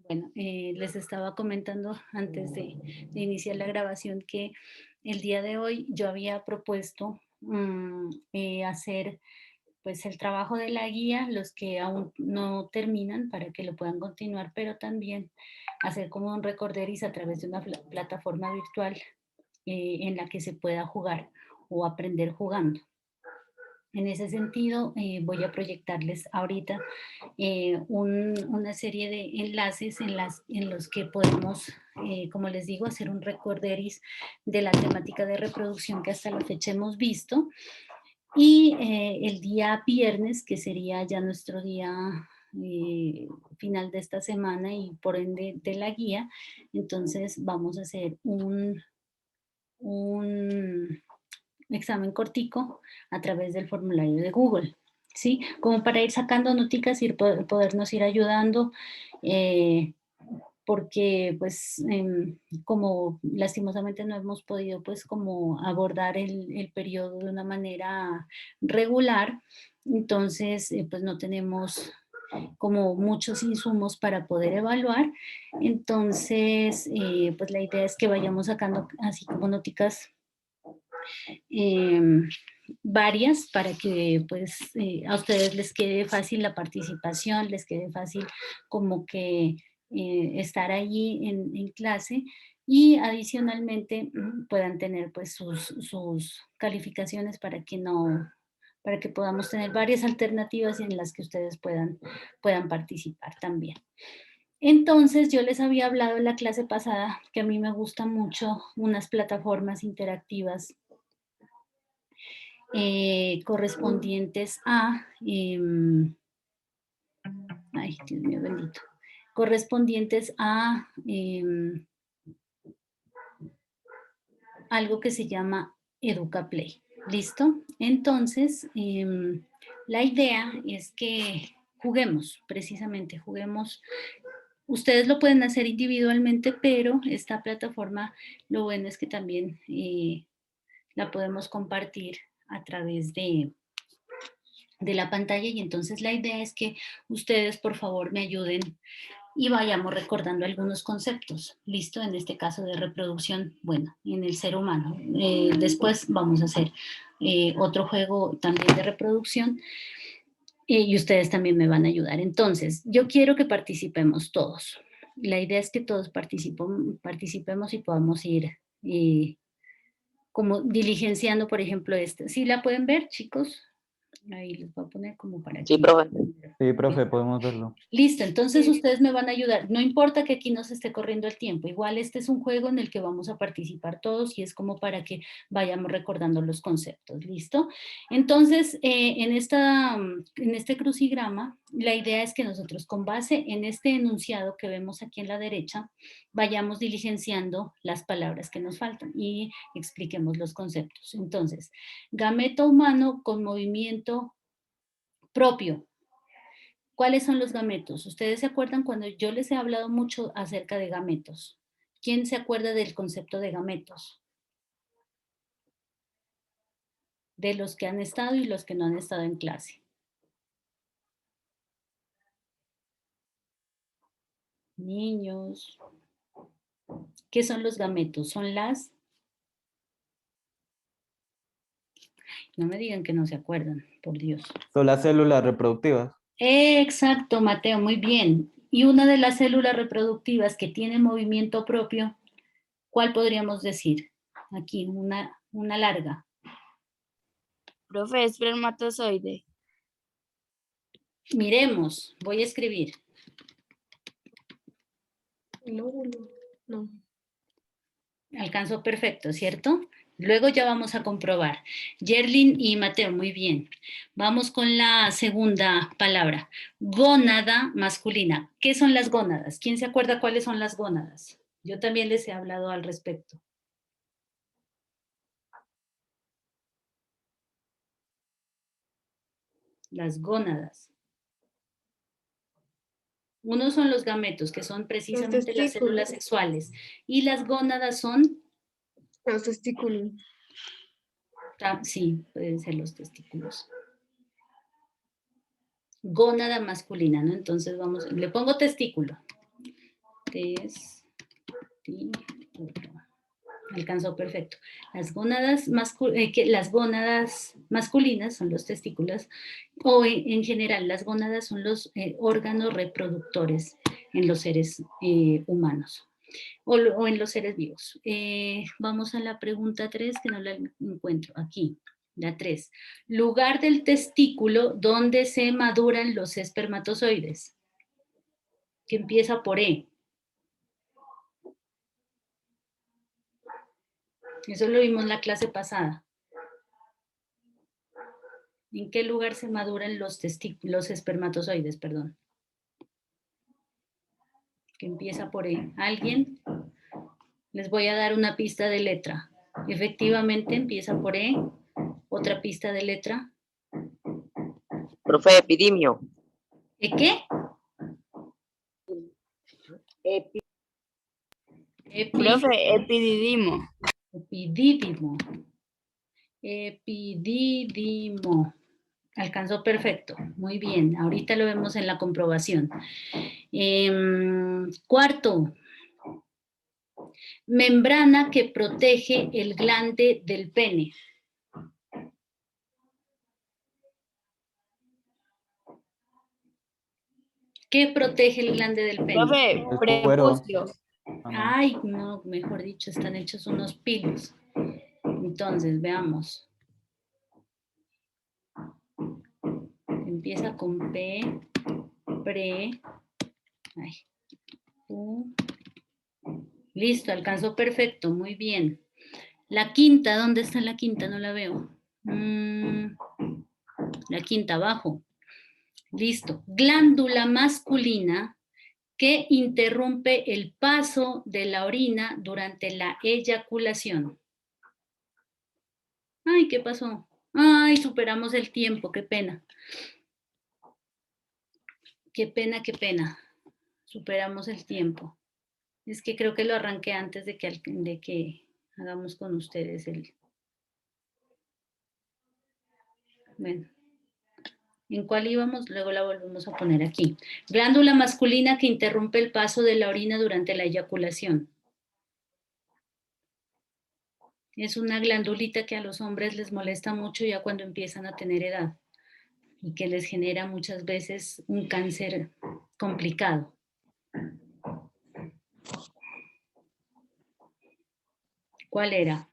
Bueno, les estaba comentando antes de iniciar la grabación que el día de hoy yo había propuesto hacer pues el trabajo de la guía, los que aún no terminan para que lo puedan continuar, pero también hacer como un recorderis a través de una plataforma virtual en la que se pueda jugar o aprender jugando. En ese sentido, voy a proyectarles ahorita una serie de enlaces en los que podemos, como les digo, hacer un recorderis de la temática de reproducción que hasta la fecha hemos visto. Y el día viernes, que sería ya nuestro día final de esta semana y por ende de la guía, entonces vamos a hacer un examen cortico a través del formulario de Google, ¿sí? Como para ir sacando noticas y podernos ir ayudando, porque pues como lastimosamente no hemos podido pues como abordar el periodo de una manera regular, entonces pues no tenemos como muchos insumos para poder evaluar, entonces pues la idea es que vayamos sacando así como noticas eh, varias para que pues a ustedes les quede fácil la participación, les quede fácil como que estar allí en clase y adicionalmente puedan tener pues sus calificaciones para que no, para que podamos tener varias alternativas en las que ustedes puedan participar también. Entonces, yo les había hablado en la clase pasada que a mí me gustan mucho unas plataformas interactivas correspondientes a, ay, Dios mío bendito, correspondientes a algo que se llama EducaPlay. ¿Listo? Entonces, la idea es que juguemos, precisamente juguemos. Ustedes lo pueden hacer individualmente, pero esta plataforma, lo bueno es que también la podemos compartir a través de la pantalla y entonces la idea es que ustedes por favor me ayuden y vayamos recordando algunos conceptos. ¿Listo? En este caso de reproducción, bueno, en el ser humano. Después vamos a hacer otro juego también de reproducción y ustedes también me van a ayudar. Entonces, yo quiero que participemos todos. La idea es que todos participemos y podamos ir como diligenciando, por ejemplo, este. ¿Sí la pueden ver, chicos? Ahí les voy a poner como para Sí, que... profe. Sí, profe, podemos verlo. Listo, entonces ustedes me van a ayudar. No importa que aquí nos esté corriendo el tiempo, igual este es un juego en el que vamos a participar todos y es como para que vayamos recordando los conceptos, ¿listo? Entonces, en este crucigrama, la idea es que nosotros con base en este enunciado que vemos aquí en la derecha, vayamos diligenciando las palabras que nos faltan y expliquemos los conceptos. Entonces, gameto humano con movimiento propio. ¿Cuáles son los gametos? ¿Ustedes se acuerdan cuando yo les he hablado mucho acerca de gametos? ¿Quién se acuerda del concepto de gametos? De los que han estado y los que no han estado en clase. Niños. ¿Qué son los gametos? Son las... No me digan que no se acuerdan, por Dios. Son las células reproductivas. Exacto, Mateo, muy bien. Y una de las células reproductivas que tiene movimiento propio, ¿cuál podríamos decir? Aquí, una larga. Profe, espermatozoide. Miremos, voy a escribir. No. Alcanzó perfecto, ¿cierto? Luego ya vamos a comprobar. Yerlin y Mateo, muy bien. Vamos con la segunda palabra. Gónada masculina. ¿Qué son las gónadas? ¿Quién se acuerda cuáles son las gónadas? Yo también les he hablado al respecto. Las gónadas. Uno son los gametos, que son precisamente las células sexuales. Y las gónadas son... Los testículos. Sí, pueden ser los testículos. Gónada masculina, ¿no? Entonces vamos, le pongo testículo. Testículo. Alcanzó perfecto. Las gónadas masculinas son los testículos, o en general las gónadas son los órganos reproductores en los seres humanos o en los seres vivos. Vamos a la pregunta 3, que no la encuentro aquí. La 3. Lugar del testículo donde se maduran los espermatozoides. Que empieza por E. Eso lo vimos en la clase pasada. ¿En qué lugar se maduran los espermatozoides, perdón? Que empieza por E. ¿Alguien? Les voy a dar una pista de letra. Efectivamente empieza por E. Otra pista de letra. Profe, epidimio. ¿Qué? Profe, epididimo. Epidídimo. Epidídimo. Alcanzó perfecto. Muy bien. Ahorita lo vemos en la comprobación. Cuarto. Membrana que protege el glande del pene. ¿Qué protege el glande del pene? Profe, El cuero. prepucio. Ajá. Ay, no, mejor dicho, están hechos unos pilos. Entonces, veamos. Empieza con P, pre, ay, U. Listo, alcanzó perfecto, muy bien. La quinta, ¿dónde está la quinta? No la veo. La quinta, abajo. Listo. Glándula masculina que interrumpe el paso de la orina durante la eyaculación. Ay, ¿qué pasó? Ay, superamos el tiempo, qué pena. Qué pena, qué pena. Superamos el tiempo. Es que creo que lo arranqué antes de que hagamos con ustedes el... Bueno. ¿En cuál íbamos? Luego la volvemos a poner aquí. Glándula masculina que interrumpe el paso de la orina durante la eyaculación. Es una glandulita que a los hombres les molesta mucho ya cuando empiezan a tener edad y que les genera muchas veces un cáncer complicado. ¿Cuál era?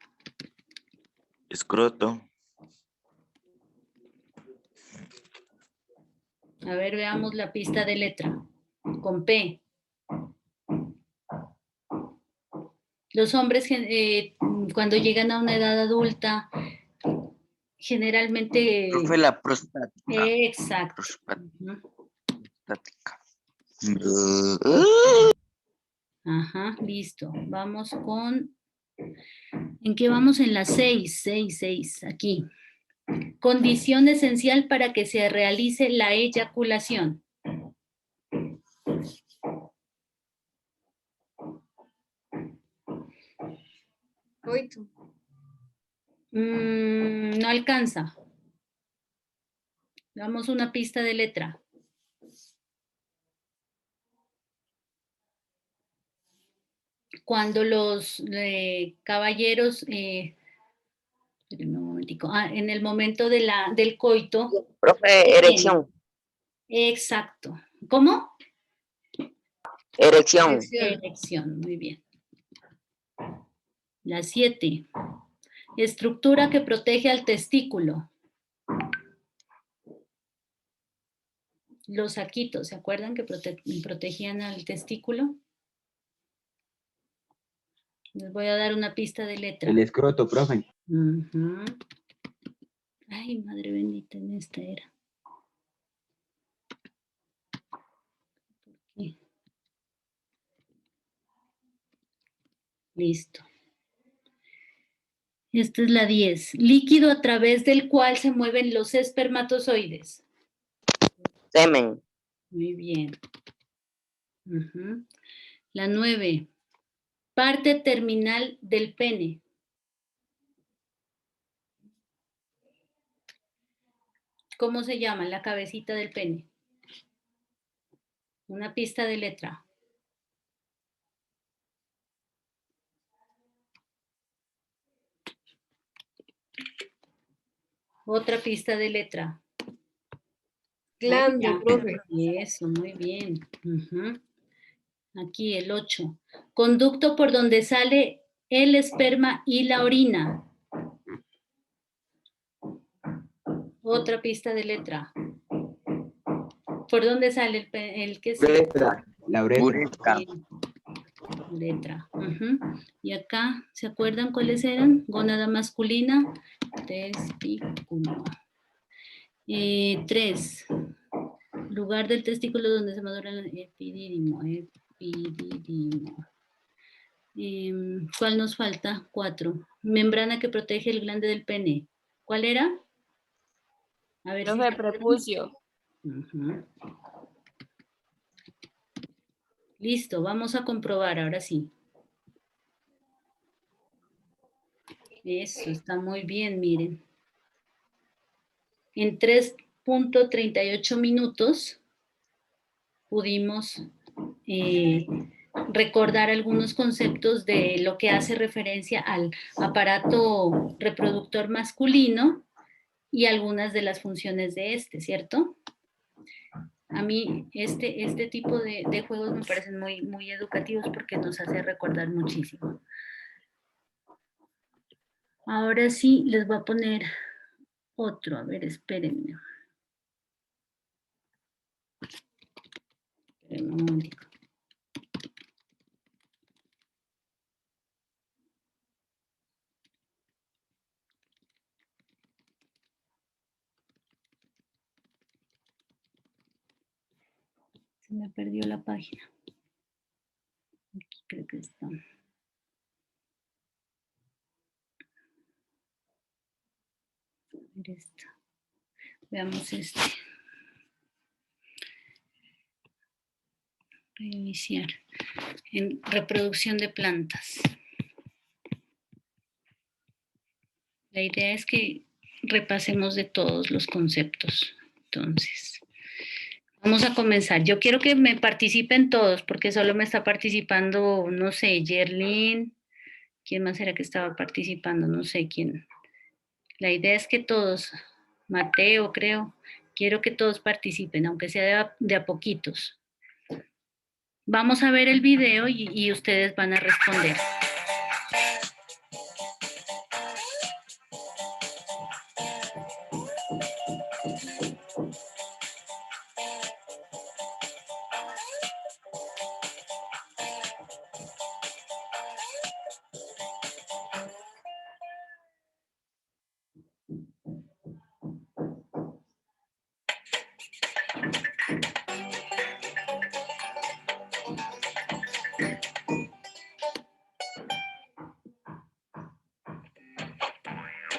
Escroto. A ver, veamos la pista de letra. Con P. Los hombres cuando llegan a una edad adulta, generalmente... Profe, la prostática. Exacto. Prostática. Ajá, listo. Vamos con... ¿En qué vamos? En la 6, 6, 6, aquí. Condición esencial para que se realice la eyaculación. Oito. No alcanza. Damos una pista de letra. Cuando los caballeros, espérenme un momentico, en el momento del coito. Profe, erección. Exacto. ¿Cómo? Erección. Erección, muy bien. La 7. Estructura que protege al testículo. Los saquitos, ¿se acuerdan que protegían al testículo? Les voy a dar una pista de letra. El escroto, profe. Uh-huh. Ay, madre bendita, en esta era. Aquí. Listo. Esta es la 10. Líquido a través del cual se mueven los espermatozoides. Semen. Muy bien. Uh-huh. La 9. Parte terminal del pene. ¿Cómo se llama? La cabecita del pene. Una pista de letra. Otra pista de letra. Glande, Ya. profe. Eso, muy bien. Ujú. Aquí el 8. Conducto por donde sale el esperma y la orina. Otra pista de letra. ¿Por dónde sale el que sí? Uretra. La uretra. Uretra. Bien. Letra. Ujú. Y acá, ¿se acuerdan cuáles eran? Gónada masculina, testículo. 3. Lugar del testículo donde se madura el epidídimo. Epidídimo. ¿Cuál nos falta? 4. Membrana que protege el glande del pene. ¿Cuál era? A ver si Profe, se acuerdan. prepucio. Ujú. Listo, vamos a comprobar ahora sí. Eso, está muy bien, miren. En 3.38 minutos pudimos recordar algunos conceptos de lo que hace referencia al aparato reproductor masculino y algunas de las funciones de este, ¿cierto? A mí este tipo de juegos me parecen muy, muy educativos porque nos hace recordar muchísimo. Ahora sí, les voy a poner otro. A ver, espérenme. Espérenme un momentico. Se me perdió la página. Aquí creo que está. A ver esta. Veamos este. Reiniciar. En reproducción de plantas. La idea es que repasemos de todos los conceptos. Entonces, vamos a comenzar. Yo quiero que me participen todos, porque solo me está participando, no sé, Yerlin. ¿Quién más era que estaba participando? No sé quién. La idea es que todos, Mateo creo, quiero que todos participen, aunque sea de a poquitos. Vamos a ver el video y ustedes van a responder.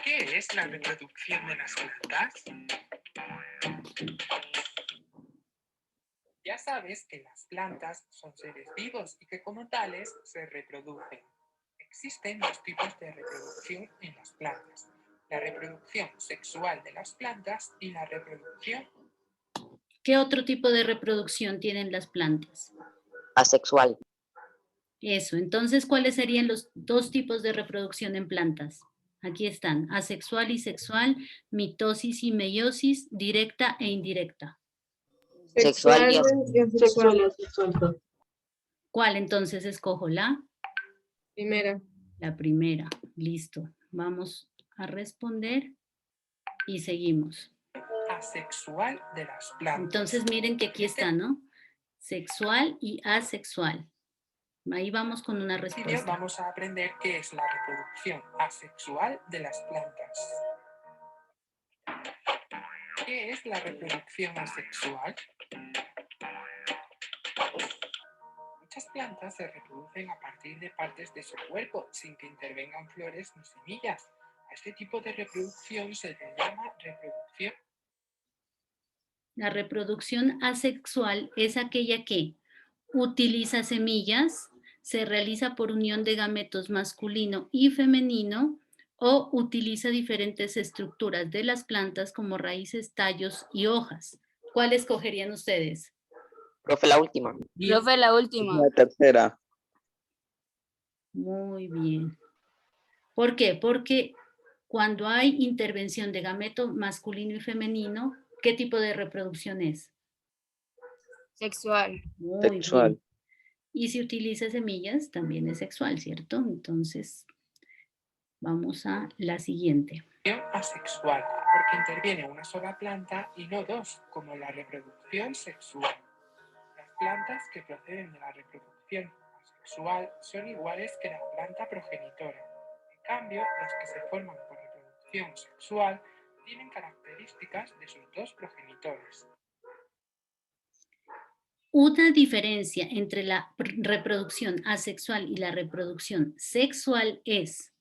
¿Qué es la reproducción de las plantas? Ya sabes que las plantas son seres vivos y que como tales se reproducen. Existen dos tipos de reproducción en las plantas: la reproducción sexual de las plantas y la reproducción. ¿Qué otro tipo de reproducción tienen las plantas? Asexual. Eso, entonces, ¿cuáles serían los dos tipos de reproducción en plantas? Aquí están, asexual y sexual, mitosis y meiosis, directa e indirecta. Sexual y Sexual. ¿Cuál entonces escojo? Primera. La primera, listo. Vamos a responder y seguimos. Asexual de las plantas. Entonces, miren que aquí está, ¿no? Sexual y asexual. Ahí vamos con una En este vídeo respuesta. vamos a aprender qué es la reproducción asexual de las plantas. ¿Qué es la reproducción asexual? Muchas plantas se reproducen a partir de partes de su cuerpo sin que intervengan flores ni semillas. A este tipo de reproducción se le llama reproducción. La reproducción asexual es aquella que utiliza semillas, se realiza por unión de gametos masculino y femenino o utiliza diferentes estructuras de las plantas como raíces, tallos y hojas. ¿Cuál escogerían ustedes? Profe, la última. Profe, la última. La tercera. Muy bien. ¿Por qué? Porque Cuando hay intervención de gameto masculino y femenino, ¿qué tipo de reproducción es? Sexual. Muy Sexual. bien. Y si utiliza semillas, también es sexual, ¿cierto? Entonces, vamos a la siguiente. Asexual, porque interviene una sola planta y no dos, como la reproducción sexual. Las plantas que proceden de la reproducción asexual son iguales que la planta progenitora. En cambio, las que se forman por reproducción sexual tienen características de sus dos progenitores. Una diferencia entre la reproducción asexual y la reproducción sexual es,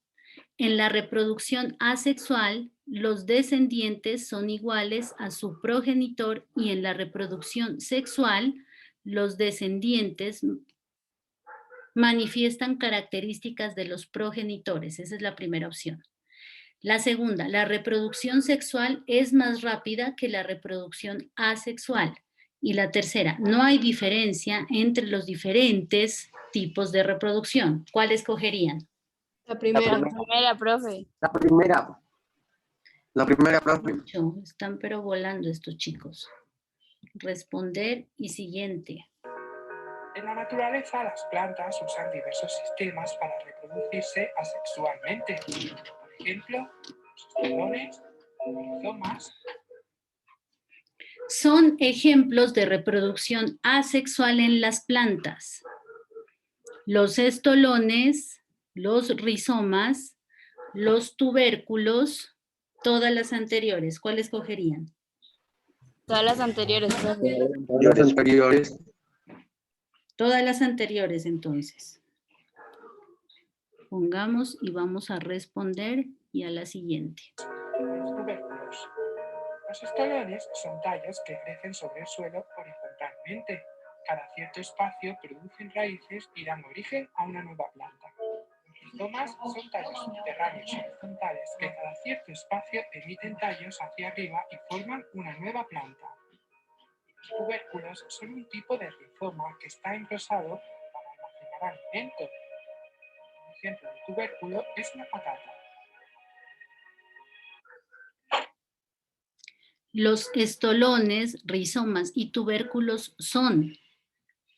en la reproducción asexual, los descendientes son iguales a su progenitor y en la reproducción sexual, los descendientes manifiestan características de los progenitores. Esa es la primera opción. La segunda, la reproducción sexual es más rápida que la reproducción asexual. Y la tercera, no hay diferencia entre los diferentes tipos de reproducción. ¿Cuál escogerían? La primera. primera. La primera, profe. La primera. La primera, profe. Están pero volando estos chicos. Responder y siguiente. En la naturaleza, las plantas usan diversos sistemas para reproducirse asexualmente. Por ejemplo, los estolones, rizomas. Son ejemplos de reproducción asexual en las plantas. Los estolones, los rizomas, los tubérculos, todas las anteriores. ¿Cuál escogerían? Todas las anteriores, profe. Los anteriores. Todas las anteriores, entonces. Pongamos y vamos a responder y a la siguiente. Los tubérculos. Los estolones son tallos que crecen sobre el suelo horizontalmente. Cada cierto espacio producen raíces y dan origen a una nueva planta. Los rizomas son tallos subterráneos horizontales que cada cierto espacio emiten tallos hacia arriba y forman una nueva planta. Los tubérculos son un tipo de rizoma que está engrosado para almacenar alimento. Un ejemplo de tubérculo es la patata. Los estolones, rizomas y tubérculos son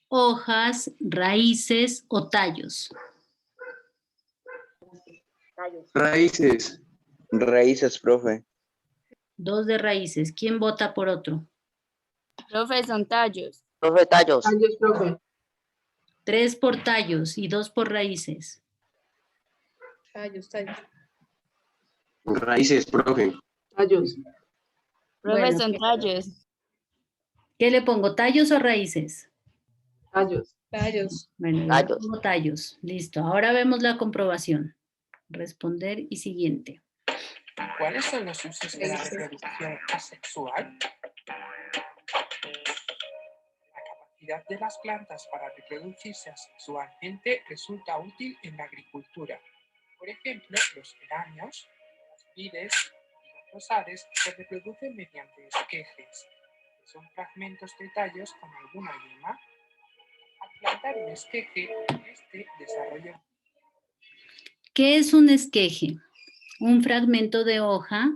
hojas, raíces o tallos. Raíces. Raíces, profe. 2 de raíces. ¿Quién vota por otro? Profe, son tallos. Profe, tallos. Tallos, profe. 3 por tallos y 2 por raíces. Tallos, tallos. Raíces, profe. Tallos. Profe, Bueno, son tallos. ¿qué le pongo? ¿Tallos o raíces? Tallos. Tallos. Bueno, yo le Tallos. pongo tallos. Listo. Ahora vemos la comprobación. Responder y siguiente. ¿Cuáles son los usos de la reproducción asexual? La capacidad de las plantas para reproducirse asexualmente resulta útil en la agricultura. Por ejemplo, los geranios, las vides y los rosales se reproducen mediante esquejes, que son fragmentos de tallos con alguna yema. Al plantar un esqueje, este desarrolla. ¿Qué es un esqueje? Un fragmento de hoja,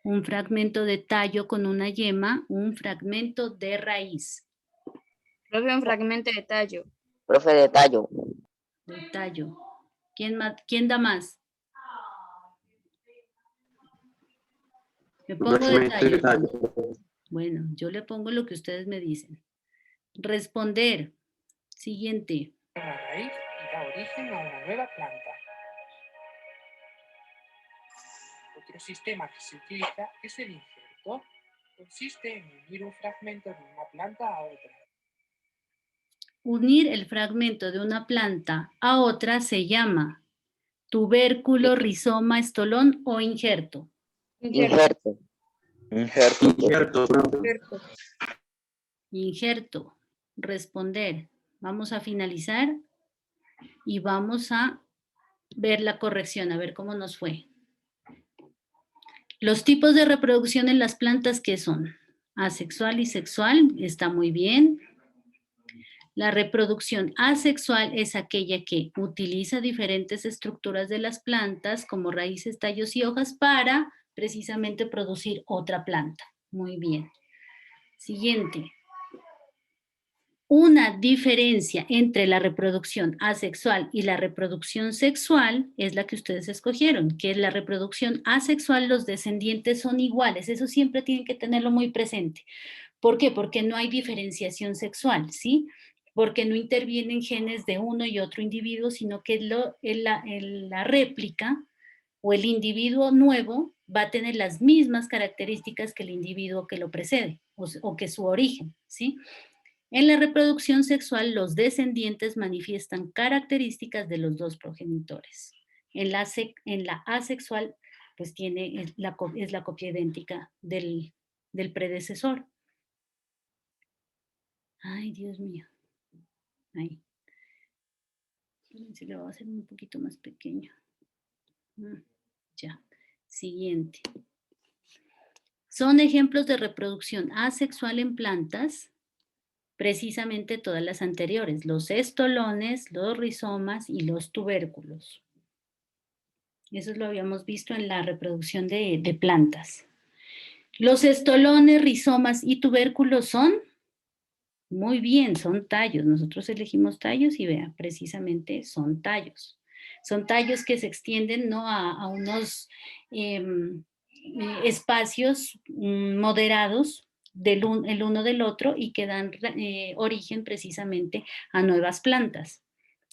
un fragmento de tallo con una yema, un fragmento de raíz. Profe, un fragmento de tallo. Profe, de tallo. De tallo. ¿Quién da más? Me pongo de tallo. Bueno, yo le pongo lo que ustedes me dicen. Responder. Siguiente. Una raíz y da origen a una nueva planta. Otro sistema que se utiliza es el injerto. Consiste en unir un fragmento de una planta a otra. Unir el fragmento de una planta a otra se llama tubérculo, rizoma, estolón o injerto. Injerto. Injerto. Injerto, profe. Injerto. Responder. Vamos a finalizar y vamos a ver la corrección, a ver cómo nos fue. Los tipos de reproducción en las plantas, ¿qué son? Asexual y sexual, está muy bien. La reproducción asexual es aquella que utiliza diferentes estructuras de las plantas como raíces, tallos y hojas para precisamente producir otra planta. Muy bien. Siguiente. Una diferencia entre la reproducción asexual y la reproducción sexual es la que ustedes escogieron, que es la reproducción asexual, los descendientes son iguales. Eso siempre tienen que tenerlo muy presente. ¿Por qué? Porque no hay diferenciación sexual, ¿sí? Porque no intervienen genes de uno y otro individuo, sino que la réplica o el individuo nuevo va a tener las mismas características que el individuo que lo precede o que su origen, ¿sí? En la reproducción sexual, los descendientes manifiestan características de los dos progenitores. En la asexual, pues es la copia idéntica del predecesor. Ay, Dios mío. Ahí. Se lo voy a hacer un poquito más pequeño. Ya. Siguiente. Son ejemplos de reproducción asexual en plantas, precisamente todas las anteriores, los estolones, los rizomas y los tubérculos. Eso lo habíamos visto en la reproducción de plantas. Los estolones, rizomas y tubérculos son, muy bien, son tallos. Nosotros elegimos tallos y vean, precisamente son tallos. Son tallos que se extienden, ¿no?, a unos espacios moderados el uno del otro y que dan origen precisamente a nuevas plantas.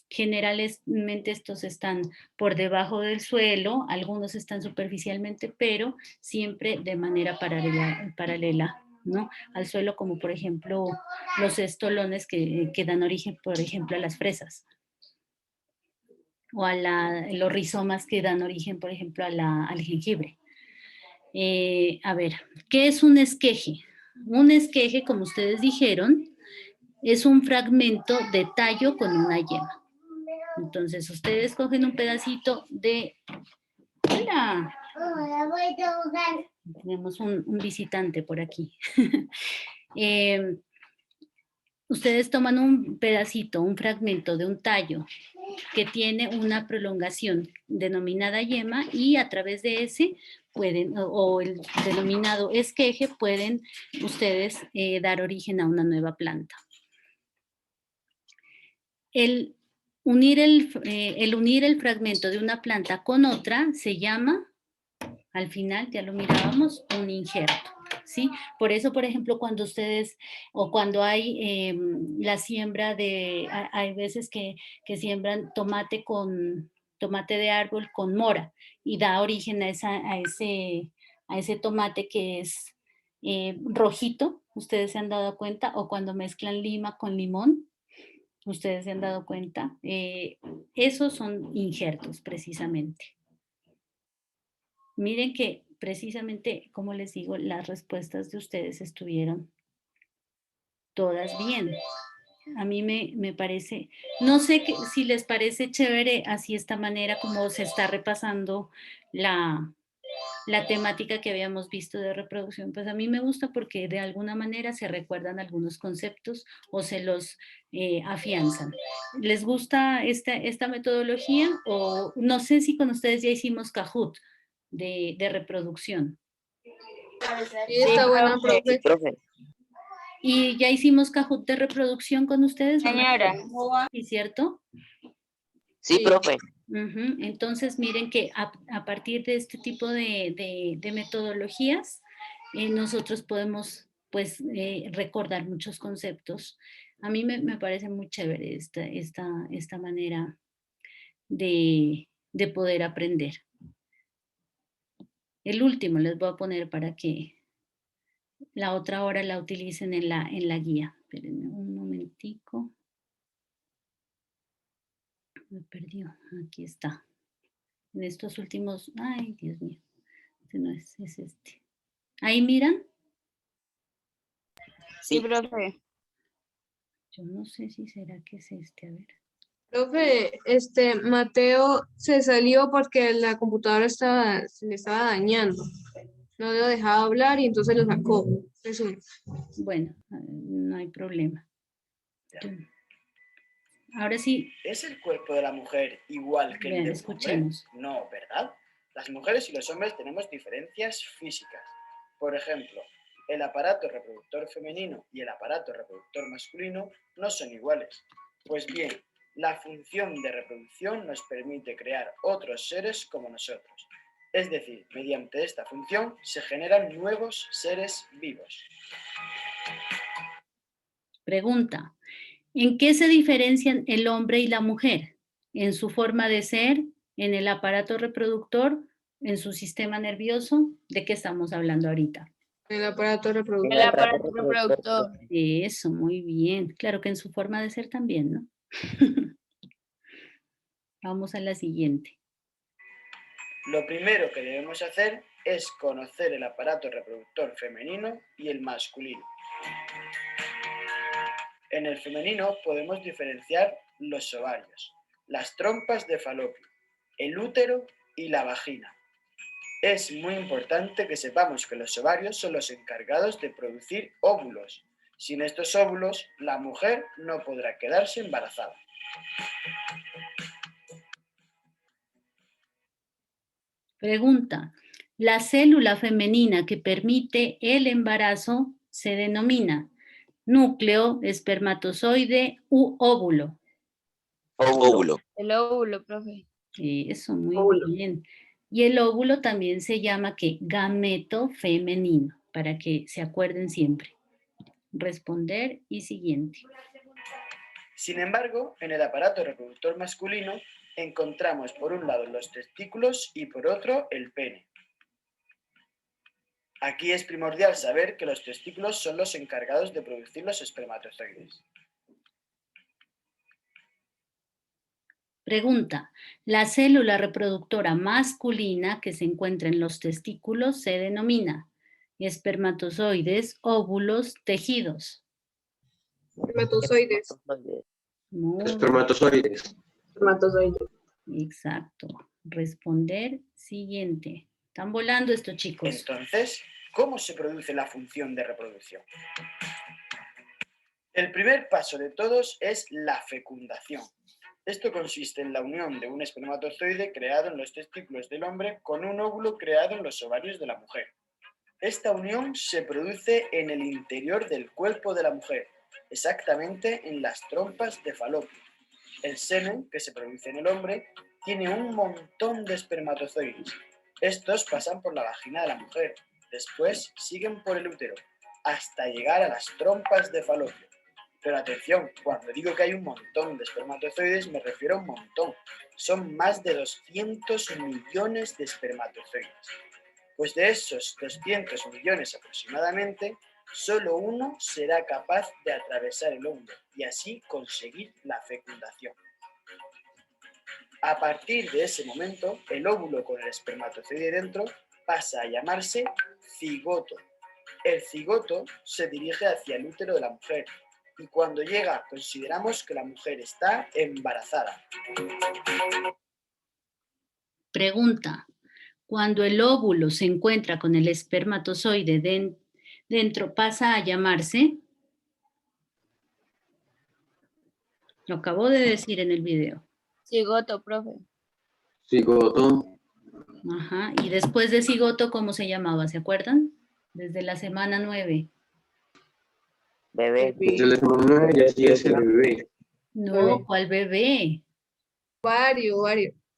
Generalmente estos están por debajo del suelo, algunos están superficialmente, pero siempre de manera paralela, ¿no?, al suelo, como por ejemplo los estolones que dan origen, por ejemplo, a las fresas, o a los rizomas que dan origen, por ejemplo, al jengibre. A ver, ¿qué es un esqueje? Un esqueje, como ustedes dijeron, es un fragmento de tallo con una yema. Entonces, ustedes cogen un pedacito de... ¡Hola! Tenemos un visitante por aquí. Ustedes toman un pedacito, un fragmento de un tallo que tiene una prolongación denominada yema y a través de ese pueden, o el denominado esqueje, pueden ustedes dar origen a una nueva planta. El unir el fragmento de una planta con otra se llama, al final ya lo mirábamos, un injerto, ¿sí? Por eso, por ejemplo, cuando ustedes, o cuando hay la siembra hay veces que siembran tomate de árbol con mora y da origen a ese tomate que es rojito, ustedes se han dado cuenta, o cuando mezclan lima con limón, ustedes se han dado cuenta, esos son injertos precisamente. Miren que precisamente, como les digo, las respuestas de ustedes estuvieron todas bien. A mí me parece, no sé si les parece chévere así esta manera como se está repasando la temática que habíamos visto de reproducción. Pues a mí me gusta porque de alguna manera se recuerdan algunos conceptos o se los afianzan. ¿Les gusta esta metodología? O no sé si con ustedes ya hicimos Kahoot de reproducción. Sí, está bueno, Sí, profe. profe. ¿Y ya hicimos Kahoot de reproducción con ustedes? Señora. ¿Sí, cierto? Sí, profe. Entonces, miren que a partir de este tipo de metodologías, nosotros podemos, pues, recordar muchos conceptos. A mí me parece muy chévere esta manera de poder aprender. El último les voy a poner para que la otra hora la utilicen en la guía. Espérenme un momentico. Me perdió. Aquí está. En estos últimos... Ay, Dios mío. Este no es este. ¿Ahí miran? Sí, profe. Yo no sé si será que es este. A ver. Profe, Mateo se salió porque la computadora se le estaba dañando. No lo dejaba hablar y entonces lo sacó. Bueno, no hay problema. Ahora sí, ¿Es el cuerpo de la mujer igual que el bien, del hombre? escuchemos. No, ¿verdad? Las mujeres y los hombres tenemos diferencias físicas. Por ejemplo, el aparato reproductor femenino y el aparato reproductor masculino no son iguales. Pues bien, la función de reproducción nos permite crear otros seres como nosotros. Es decir, mediante esta función se generan nuevos seres vivos. Pregunta, ¿en qué se diferencian el hombre y la mujer? ¿En su forma de ser? ¿En el aparato reproductor? ¿En su sistema nervioso? ¿De qué estamos hablando ahorita? El aparato reproductor. El aparato reproductor. Eso, muy bien. Claro que en su forma de ser también, ¿no? Vamos a la siguiente. Lo primero que debemos hacer es conocer el aparato reproductor femenino y el masculino. En el femenino podemos diferenciar los ovarios, las trompas de falopio, el útero y la vagina. Es muy importante que sepamos que los ovarios son los encargados de producir óvulos. Sin estos óvulos, la mujer no podrá quedarse embarazada. Pregunta, la célula femenina que permite el embarazo se denomina núcleo, espermatozoide u óvulo. Óvulo. El óvulo, profe. Eso, muy Óvulo. bien. Y el óvulo también se llama ¿qué? Gameto femenino, para que se acuerden siempre. Responder y siguiente. Sin embargo, en el aparato reproductor masculino encontramos por un lado los testículos y por otro el pene. Aquí es primordial saber que los testículos son los encargados de producir los espermatozoides. Pregunta, la célula reproductora masculina que se encuentra en los testículos se denomina espermatozoides, óvulos, tejidos. Espermatozoides. Muy Espermatozoides. Espermatozoides. exacto. Responder siguiente. Están volando estos chicos. Entonces, ¿cómo se produce la función de reproducción? El primer paso de todos es la fecundación. Esto consiste en la unión de un espermatozoide creado en los testículos del hombre con un óvulo creado en los ovarios de la mujer. Esta unión se produce en el interior del cuerpo de la mujer, exactamente en las trompas de falopio. El semen que se produce en el hombre tiene un montón de espermatozoides. Estos pasan por la vagina de la mujer, después siguen por el útero, hasta llegar a las trompas de falopio. Pero atención, cuando digo que hay un montón de espermatozoides, me refiero a un montón. Son más de 200 millones de espermatozoides. Pues de esos 200 millones aproximadamente, solo uno será capaz de atravesar el óvulo y así conseguir la fecundación. A partir de ese momento, el óvulo con el espermatozoide dentro pasa a llamarse cigoto. El cigoto se dirige hacia el útero de la mujer y cuando llega consideramos que la mujer está embarazada. Pregunta, cuando el óvulo se encuentra con el espermatozoide dentro, ¿pasa a llamarse? Lo acabo de decir en el video. Cigoto, profe. Cigoto. Ajá. Y después de cigoto, ¿cómo se llamaba? ¿Se acuerdan? Desde la semana 9. Bebé. Desde la semana 9 ya sí es el bebé. No, ¿cuál bebé? Varios.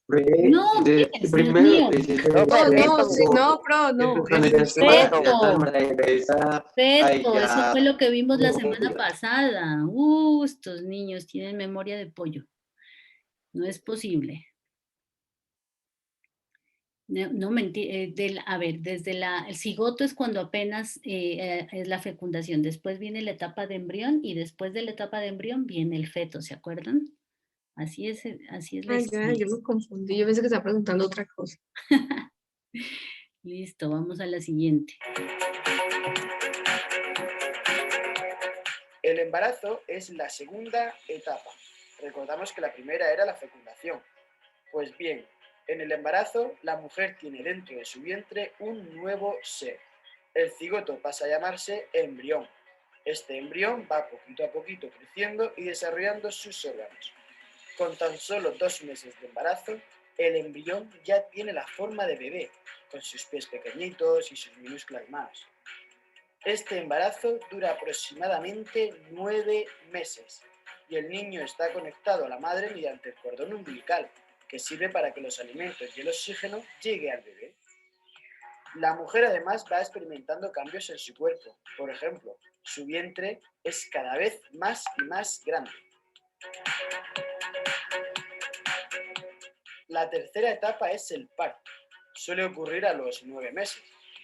No, De- ¿qué es? primero Dios mío. te dice No, No, pro, no. cuando ya se va a Feto. completar la empresa, ay, Perfecto, eso ya. fue lo que vimos la No, semana ya. pasada. Estos niños tienen memoria de pollo. No es posible. No a ver, el cigoto es cuando apenas es la fecundación. Después viene la etapa de embrión y después de la etapa de embrión viene el feto, ¿se acuerdan? Así es la Ah, ya, historia. yo me confundí. Yo pensé que estaba preguntando otra cosa. Listo, vamos a la siguiente. El embarazo es la segunda etapa. Recordamos que la primera era la fecundación. Pues bien, en el embarazo la mujer tiene dentro de su vientre un nuevo ser. El cigoto pasa a llamarse embrión. Este embrión va poquito a poquito creciendo y desarrollando sus órganos. Con tan solo 2 meses de embarazo, el embrión ya tiene la forma de bebé, con sus pies pequeñitos y sus minúsculas manos. Este embarazo dura aproximadamente 9 meses y el niño está conectado a la madre mediante el cordón umbilical, que sirve para que los alimentos y el oxígeno llegue al bebé. La mujer además va experimentando cambios en su cuerpo. Por ejemplo, su vientre es cada vez más y más grande. La tercera etapa es el parto. Suele ocurrir a los 9 meses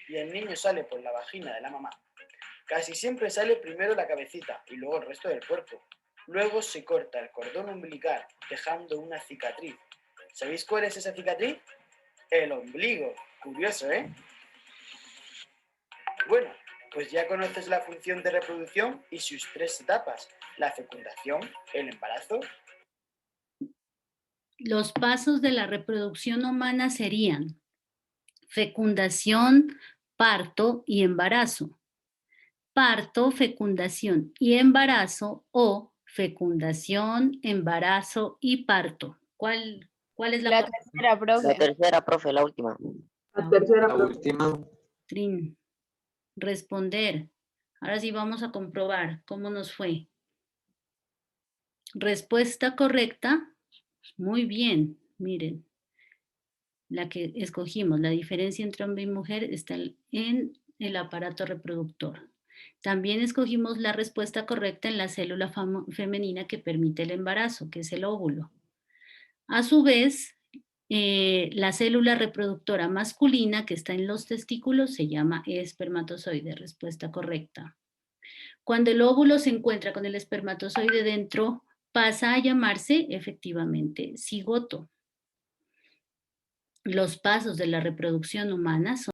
y el niño sale por la vagina de la mamá. Casi siempre sale primero la cabecita y luego el resto del cuerpo. Luego se corta el cordón umbilical, dejando una cicatriz. ¿Sabéis cuál es esa cicatriz? El ombligo. Curioso, ¿eh? Bueno, pues ya conoces la función de reproducción y sus 3 etapas: la fecundación, el embarazo. Los pasos de la reproducción humana serían fecundación, parto y embarazo. Parto, fecundación y embarazo, o fecundación, embarazo y parto. ¿Cuál es la La correcta? tercera, La profe. tercera, profe, la última. La última. Trin, responder. Ahora sí vamos a comprobar cómo nos fue. Respuesta correcta. Muy bien, miren. La que escogimos, la diferencia entre hombre y mujer está en el aparato reproductor. También escogimos la respuesta correcta en la célula femenina que permite el embarazo, que es el óvulo. A su vez, la célula reproductora masculina que está en los testículos se llama espermatozoide, respuesta correcta. Cuando el óvulo se encuentra con el espermatozoide dentro, pasa a llamarse efectivamente cigoto. Los pasos de la reproducción humana son